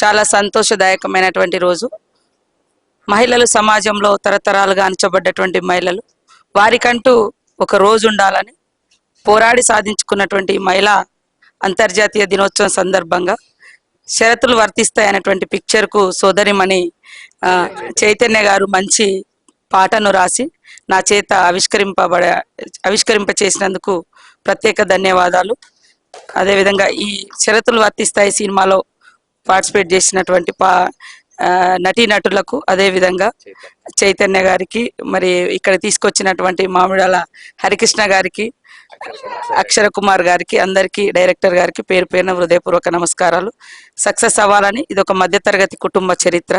చాలా సంతోషదాయకమైనటువంటి రోజు. మహిళలు సమాజంలో తరతరాలుగా అణచబడ్డటువంటి మహిళలు, వారికంటూ ఒక రోజు ఉండాలని పోరాడి సాధించుకున్నటువంటి మహిళా అంతర్జాతీయ దినోత్సవం సందర్భంగా షరతులు వర్తిస్తాయనేటువంటి పిక్చర్కు సోదరిమణి చైతన్య గారు మంచి పాటను రాసి నా చేత ఆవిష్కరింప చేసినందుకు ప్రత్యేక ధన్యవాదాలు. అదేవిధంగా ఈ షరతులు వర్తిస్తాయి సినిమాలో పార్టిసిపేట్ చేసినటువంటి నటీనటులకు, అదేవిధంగా చైతన్య గారికి, మరి ఇక్కడ తీసుకొచ్చినటువంటి మామిడాల హరికృష్ణ గారికి, అక్షర కుమార్ గారికి, అందరికీ, డైరెక్టర్ గారికి పేరు పేరున హృదయపూర్వక నమస్కారాలు. సక్సెస్ అవ్వాలని, ఇది ఒక మధ్యతరగతి కుటుంబ చరిత్ర.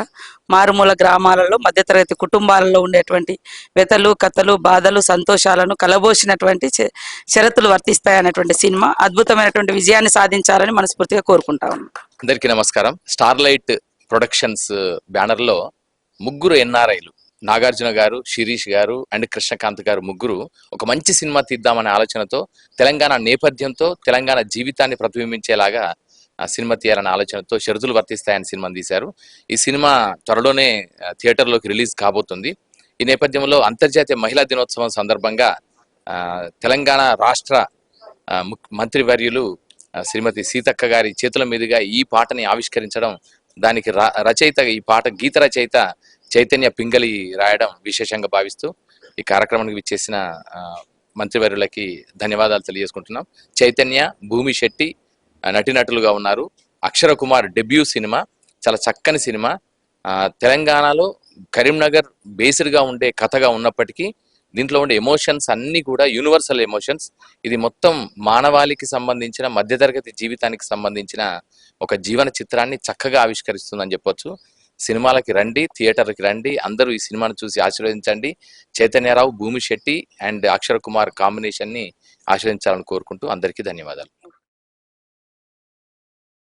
మారుమూల గ్రామాలలో మధ్యతరగతి కుటుంబాలలో ఉండేటువంటి వ్యతలు, కథలు, బాధలు, సంతోషాలను కలబోసినటువంటి షరతులు వర్తిస్తాయనేటువంటి సినిమా అద్భుతమైనటువంటి విజయాన్ని సాధించాలని మనస్ఫూర్తిగా కోరుకుంటా ఉన్నాం. అందరికీ నమస్కారం. స్టార్లైట్ ప్రొడక్షన్స్ బ్యానర్ లో ముగ్గురు ఎన్ఆర్ఐలు, నాగార్జున గారు, శిరీష్ గారు అండ్ కృష్ణకాంత్ గారు ముగ్గురు ఒక మంచి సినిమా తీద్దామనే ఆలోచనతో, తెలంగాణ నేపథ్యంతో తెలంగాణ జీవితాన్ని ప్రతిబింబించేలాగా సినిమా తీయాలనే ఆలోచనతో షరతులు వర్తిస్తాయని సినిమాని తీశారు. ఈ సినిమా త్వరలోనే థియేటర్లోకి రిలీజ్ కాబోతుంది. ఈ నేపథ్యంలో అంతర్జాతీయ మహిళా దినోత్సవం సందర్భంగా తెలంగాణ రాష్ట్ర మంత్రివర్యులు శ్రీమతి సీతక్క గారి చేతుల మీదుగా ఈ పాటని ఆవిష్కరించడం, దానికి రచయిత, ఈ పాట గీత రచయిత చైతన్య పింగళి రాయడం విశేషంగా భావిస్తూ ఈ కార్యక్రమానికి విచ్చేసిన మంత్రివర్యులకి ధన్యవాదాలు తెలియజేసుకుంటున్నాం. చైతన్య, భూమి శెట్టి నటీనటులుగా ఉన్నారు. అక్షర కుమార్ డెబ్యూ సినిమా, చాలా చక్కని సినిమా. తెలంగాణలో కరీంనగర్ బేస్డ్గా ఉండే కథగా ఉన్నప్పటికీ దీంట్లో ఉండే ఎమోషన్స్ అన్నీ కూడా యూనివర్సల్ ఎమోషన్స్. ఇది మొత్తం మానవాళికి సంబంధించిన, మధ్యతరగతి జీవితానికి సంబంధించిన ఒక జీవన చిత్రాన్ని చక్కగా ఆవిష్కరిస్తుందని చెప్పొచ్చు. సినిమాలకి రండి, థియేటర్కి రండి, అందరూ ఈ సినిమాను చూసి ఆశీర్వదించండి. చైతన్యరావు, భూమి శెట్టి అండ్ అక్షర కుమార్ కాంబినేషన్ని ఆశీర్వదించాలని కోరుకుంటూ అందరికీ ధన్యవాదాలు.